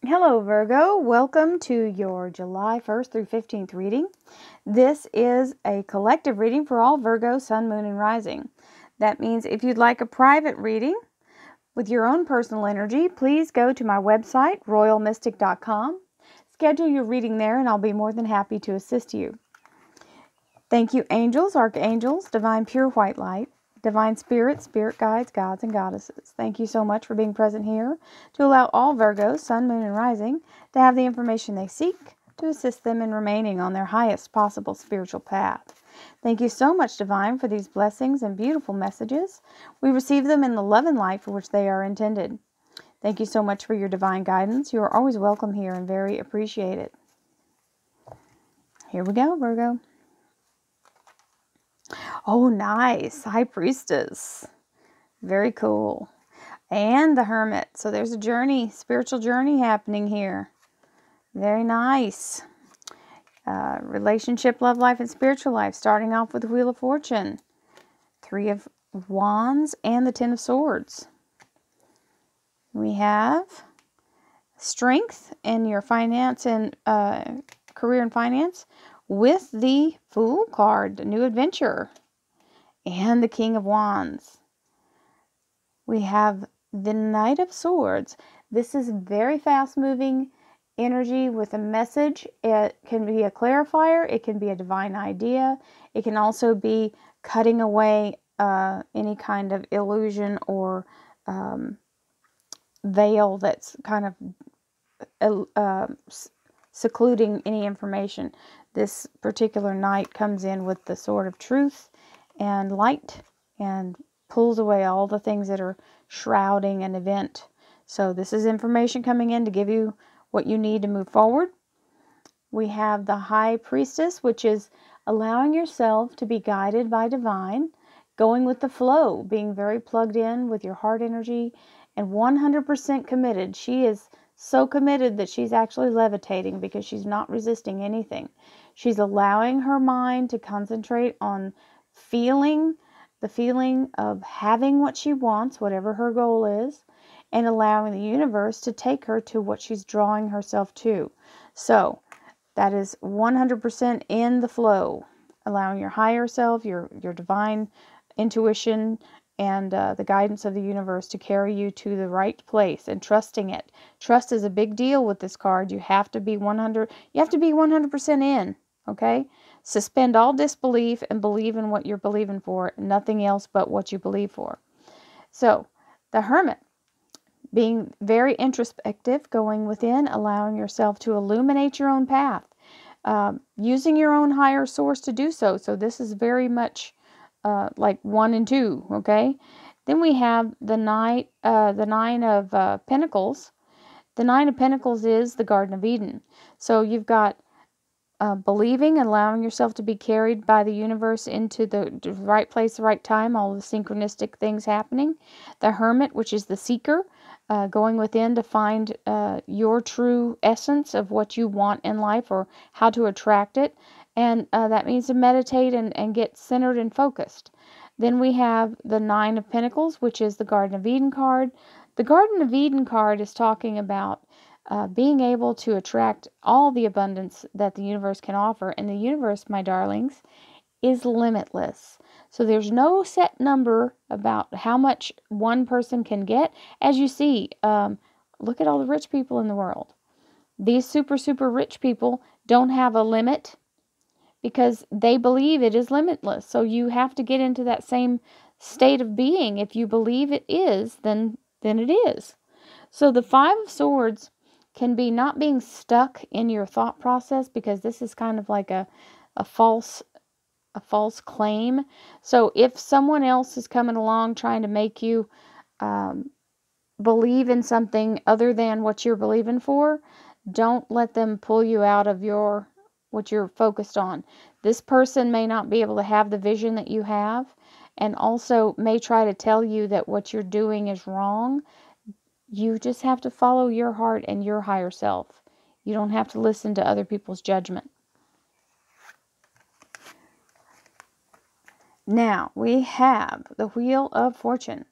Hello Virgo, welcome to your July 1st through 15th reading. This is a collective reading for all Virgo, Sun, Moon, and Rising. That means if you'd like a private reading with your own personal energy, please go to my website, royalmystic.com. Schedule your reading there and I'll be more than happy to assist you. Thank you angels, archangels, divine pure white light, divine spirits, spirit guides, gods, and goddesses. Thank you so much for being present here to allow all Virgos, Sun, Moon, and Rising to have the information they seek to assist them in remaining on their highest possible spiritual path. Thank you so much, Divine, for these blessings and beautiful messages. We receive them in the love and light for which they are intended. Thank you so much for your divine guidance. You are always welcome here and very appreciated. Here we go, Virgo. Oh, nice. High Priestess. Very cool. And the Hermit. So there's a journey, spiritual journey happening here. Very nice. Relationship, love life, and spiritual life. Starting off with the Wheel of Fortune. 3 of Wands and the 10 of Swords. We have strength in your finance and career and finance with the Fool card, a new adventure. And the King of Wands. We have the Knight of Swords. This is very fast-moving energy with a message. It can be a clarifier. It can be a divine idea. It can also be cutting away any kind of illusion or veil that's kind of secluding any information. This particular knight comes in with the sword of truth and light and pulls away all the things that are shrouding an event. So this is information coming in to give you what you need to move forward. We have the High Priestess, which is allowing yourself to be guided by divine, going with the flow, being very plugged in with your heart energy and 100% committed. She is so committed that she's actually levitating because she's not resisting anything. She's allowing her mind to concentrate on the feeling of having what she wants, whatever her goal is, and allowing the universe to take her to what she's drawing herself to. So that is 100% in the flow, allowing your higher self, your divine intuition, and the guidance of the universe to carry you to the right place and trusting it. Trust is a big deal with this card. You have to be 100% in, okay? Suspend all disbelief and believe in what you're believing for, nothing else but what you believe for. So, the Hermit, being very introspective, going within, allowing yourself to illuminate your own path, using your own higher source to do so. So this is very much like 1 and 2, okay? Then we have the Nine of Pentacles. The Nine of Pentacles is the Garden of Eden. So you've got believing, allowing yourself to be carried by the universe into the right place, the right time, all the synchronistic things happening. The Hermit, which is the seeker, going within to find your true essence of what you want in life or how to attract it. And that means to meditate and get centered and focused. Then we have the Nine of Pentacles, which is the Garden of Eden card. The Garden of Eden card is talking about being able to attract all the abundance that the universe can offer. And the universe, my darlings, is limitless. So there's no set number about how much one person can get. As you see, look at all the rich people in the world. These super, super rich people don't have a limit because they believe it is limitless. So you have to get into that same state of being. If you believe it is, then it is. So the Five of Swords can be not being stuck in your thought process, because this is kind of like a false claim. So if someone else is coming along trying to make you believe in something other than what you're believing for, don't let them pull you out of what you're focused on. This person may not be able to have the vision that you have, and also may try to tell you that what you're doing is wrong. You just have to follow your heart and your higher self. You don't have to listen to other people's judgment. Now, we have the Wheel of Fortune.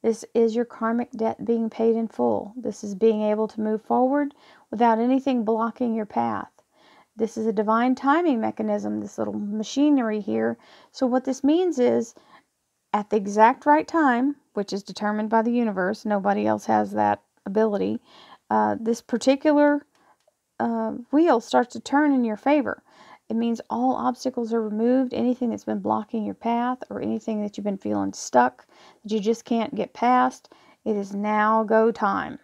This is your karmic debt being paid in full. This is being able to move forward without anything blocking your path. This is a divine timing mechanism, this little machinery here. So what this means is, at the exact right time, which is determined by the universe, nobody else has that ability, this particular wheel starts to turn in your favor. It means all obstacles are removed, anything that's been blocking your path or anything that you've been feeling stuck, that you just can't get past. It is now go time.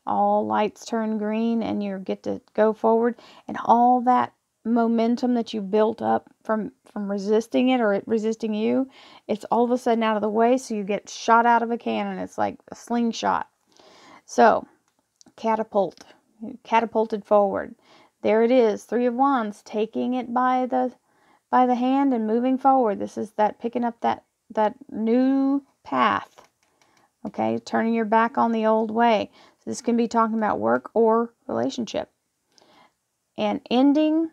All lights turn green and you get to go forward, and all that momentum that you built up from resisting it or it resisting you, it's all of a sudden out of the way, so you get shot out of a cannon. It's like a slingshot. So, catapulted forward. There it is, Three of Wands, taking it by the hand and moving forward. This is that picking up that new path. Okay, turning your back on the old way. So this can be talking about work or relationship. And ending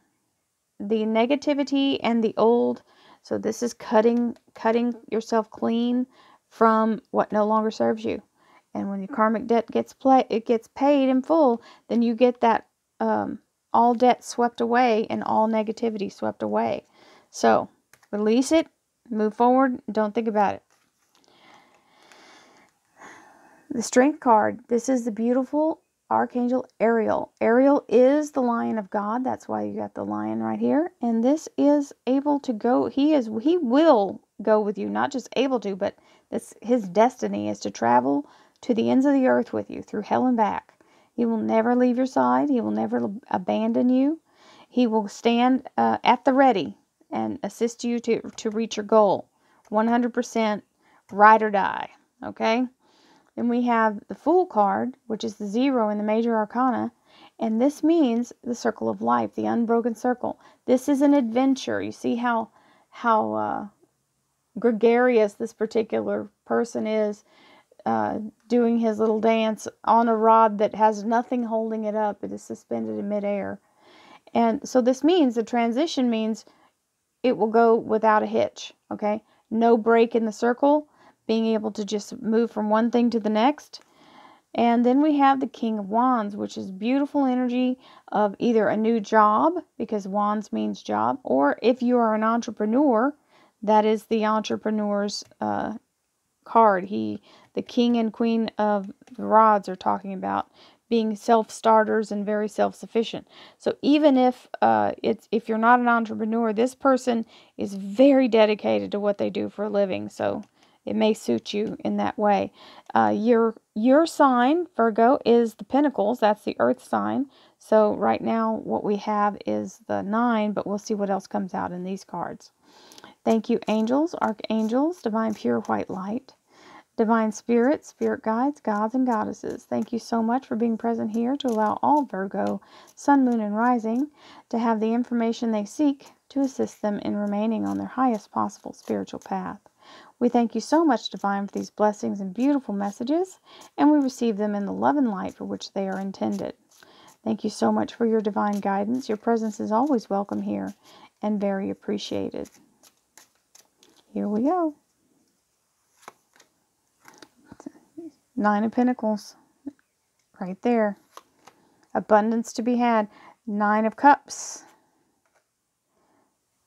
the negativity and the old. So this is cutting yourself clean from what no longer serves you. And when your karmic debt gets paid in full, then you get that all debt swept away and all negativity swept away. So release it, move forward, don't think about it. The Strength card, this is the beautiful Archangel Uriel. Uriel is the lion of God. That's why you got the lion right here. And this is able to go, he will go with you, not just able to, but his destiny is to travel to the ends of the earth with you, through hell and back. He will never leave your side. He will never abandon you. He will stand at the ready and assist you to reach your goal. 100% ride or die. Okay? Then we have the Fool card, which is the 0 in the major arcana. And this means the circle of life, the unbroken circle. This is an adventure. You see how gregarious this particular person is, doing his little dance on a rod that has nothing holding it up. It is suspended in midair. And so this means, the transition means it will go without a hitch. Okay? No break in the circle. Being able to just move from one thing to the next. And then we have the King of Wands, which is beautiful energy of either a new job, because Wands means job, or if you are an entrepreneur, that is the entrepreneur's card. The King and Queen of the Rods are talking about being self-starters and very self-sufficient. So even if you're not an entrepreneur, this person is very dedicated to what they do for a living. So it may suit you in that way. Your sign, Virgo, is the Pentacles. That's the Earth sign. So right now what we have is the 9, but we'll see what else comes out in these cards. Thank you, angels, archangels, divine pure white light, divine spirits, spirit guides, gods and goddesses. Thank you so much for being present here to allow all Virgo, sun, moon, and rising to have the information they seek to assist them in remaining on their highest possible spiritual path. We thank you so much, Divine, for these blessings and beautiful messages, and we receive them in the love and light for which they are intended. Thank you so much for your divine guidance. Your presence is always welcome here and very appreciated. Here we go. Nine of Pentacles. Right there. Abundance to be had. 9 of Cups.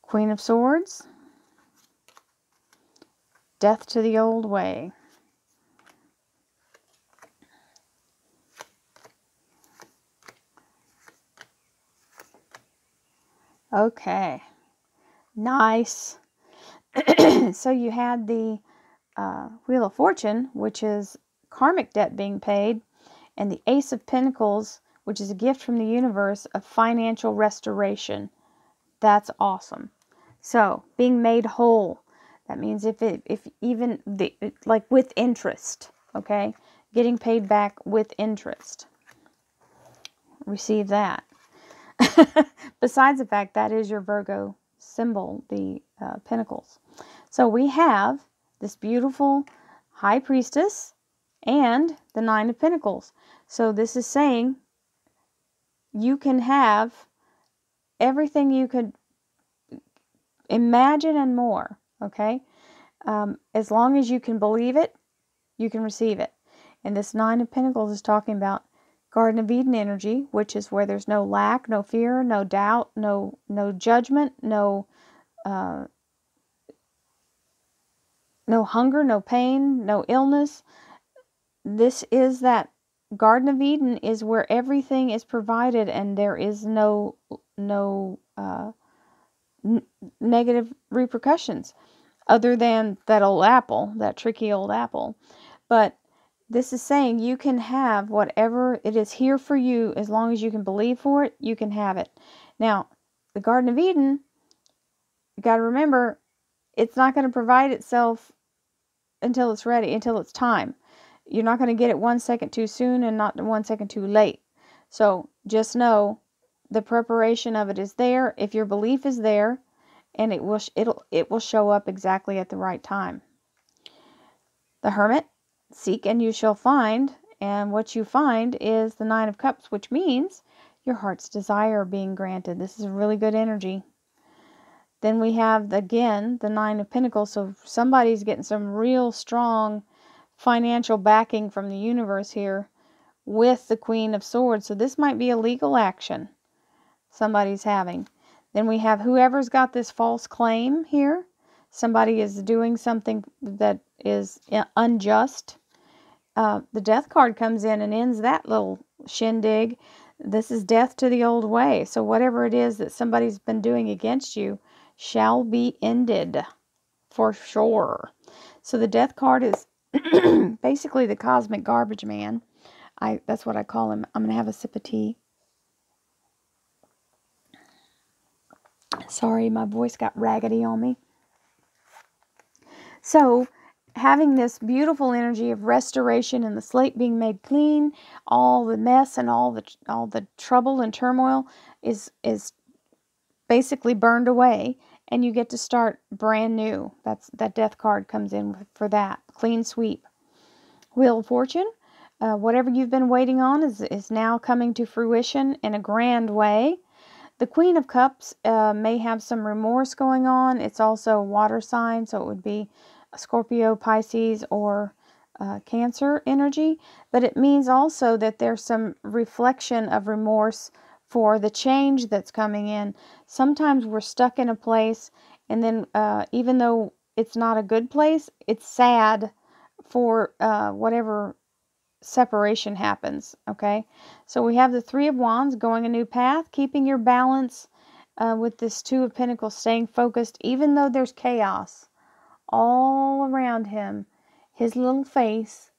Queen of Swords. Death to the old way. Okay. Nice. So you had the Wheel of Fortune, which is karmic debt being paid, and the Ace of Pentacles, which is a gift from the universe of financial restoration. That's awesome. So being made whole. That means if even like with interest, okay? Getting paid back with interest. Receive that. Besides the fact that is your Virgo symbol, the Pentacles. So we have this beautiful High Priestess and the 9 of Pentacles. So this is saying you can have everything you could imagine and more, okay? As long as you can believe it you can receive it. And this Nine of Pentacles is talking about Garden of Eden energy, which is where there's no lack, no fear, no doubt, no judgment, no hunger, no pain, no illness. This is that Garden of Eden is where everything is provided, and there is no negative repercussions other than that old apple, that tricky old apple. But this is saying you can have whatever it is here for you. As long as you can believe for it, you can have it. Now, the Garden of Eden, you got to remember, it's not going to provide itself until it's ready, until it's time. You're not going to get it 1 second too soon and not 1 second too late. So just know the preparation of it is there. If your belief is there, and it will show up exactly at the right time. The Hermit, seek and you shall find, and what you find is the Nine of Cups, which means your heart's desire being granted. This is a really good energy. Then we have, again, the Nine of Pentacles. So somebody's getting some real strong financial backing from the universe here with the Queen of Swords. So this might be a legal action somebody's having. Then we have whoever's got this false claim here. Somebody is doing something that is unjust. The Death card comes in and ends that little shindig. This is death to the old way. So whatever it is that somebody's been doing against you shall be ended for sure. So the Death card is basically the cosmic garbage man. That's what I call him. I'm going to have a sip of tea. Sorry, my voice got raggedy on me. So, having this beautiful energy of restoration and the slate being made clean, all the mess and all the trouble and turmoil is basically burned away, and you get to start brand new. That Death card comes in for that clean sweep. Wheel of Fortune, whatever you've been waiting on is now coming to fruition in a grand way. The Queen of Cups may have some remorse going on. It's also a water sign, so it would be a Scorpio, Pisces, or Cancer energy. But it means also that there's some reflection of remorse for the change that's coming in. Sometimes we're stuck in a place, and then even though it's not a good place, it's sad for whatever separation happens. Okay, so we have the Three of Wands, going a new path, keeping your balance with this Two of Pentacles, staying focused even though there's chaos all around him. His little face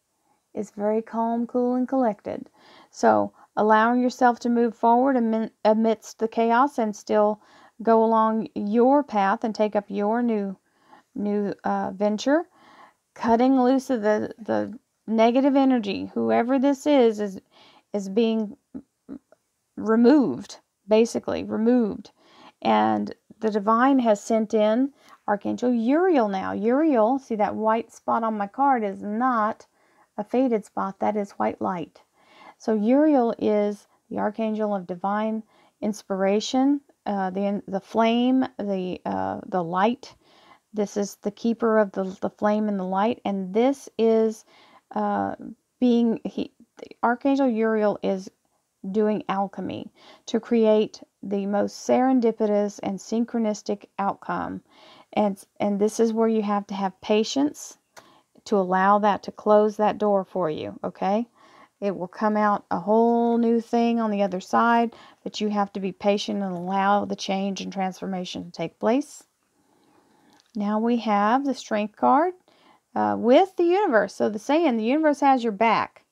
is very calm, cool, and collected. So allowing yourself to move forward amidst the chaos and still go along your path and take up your new venture. Cutting loose of the negative energy. Whoever this is being removed, basically removed. And the divine has sent in Archangel Uriel now. Uriel, see that white spot on my card is not a faded spot. That is white light. So Uriel is the Archangel of divine inspiration, the flame, the light. This is the keeper of the flame and the light. And this is the Archangel Uriel is doing alchemy to create the most serendipitous and synchronistic outcome. And this is where you have to have patience to allow that to close that door for you, okay? It will come out a whole new thing on the other side, but you have to be patient and allow the change and transformation to take place. Now we have the Strength card with the universe. So the universe has your back.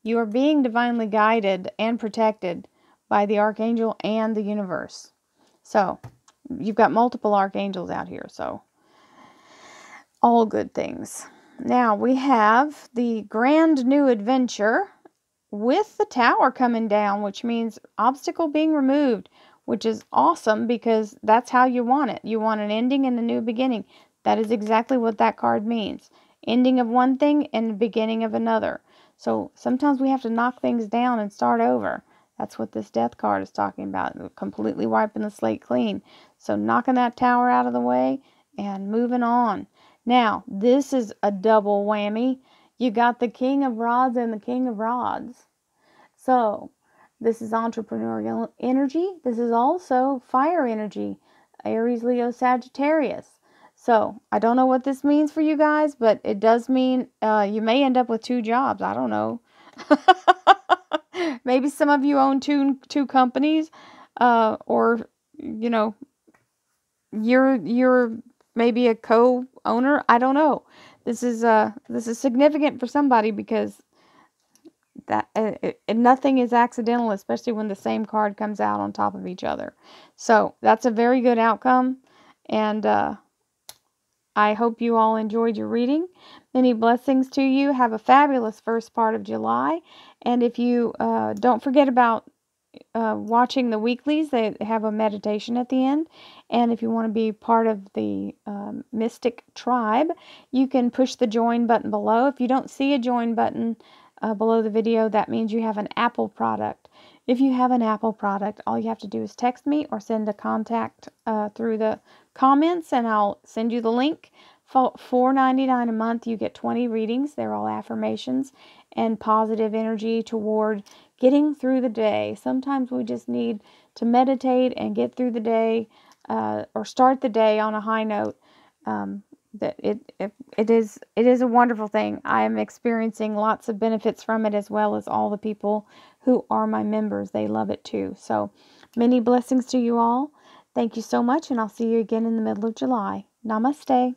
You are being divinely guided and protected by the Archangel and the universe. So you've got multiple archangels out here. So all good things. Now we have the grand new adventure with the Tower coming down, which means obstacle being removed, which is awesome because that's how you want it. You want an ending and a new beginning. That is exactly what that card means. Ending of one thing and the beginning of another. So sometimes we have to knock things down and start over. That's what this Death card is talking about. Completely wiping the slate clean. So knocking that tower out of the way and moving on. Now, this is a double whammy. You got the King of Rods and the King of Rods. So, this is entrepreneurial energy. This is also fire energy. Aries, Leo, Sagittarius. So, I don't know what this means for you guys, but it does mean you may end up with 2 jobs. I don't know. Maybe some of you own two companies, or, you know, you're maybe a co-owner. I don't know. This is significant for somebody, because that nothing is accidental, especially when the same card comes out on top of each other. So that's a very good outcome, and I hope you all enjoyed your reading. Many blessings to you. Have a fabulous first part of July, and if you don't forget about watching the weeklies, they have a meditation at the end. And if you want to be part of the Mystic Tribe, you can push the join button below. If you don't see a join button below the video, that means you have an Apple product. If you have an Apple product, all you have to do is text me or send a contact through the comments, and I'll send you the link. For $4.99 a month, you get 20 readings. They're all affirmations and positive energy toward getting through the day. Sometimes we just need to meditate and get through the day, or start the day on a high note. That it is a wonderful thing. I am experiencing lots of benefits from it, as well as all the people who are my members. They love it too. So many blessings to you all. Thank you so much, and I'll see you again in the middle of July. Namaste.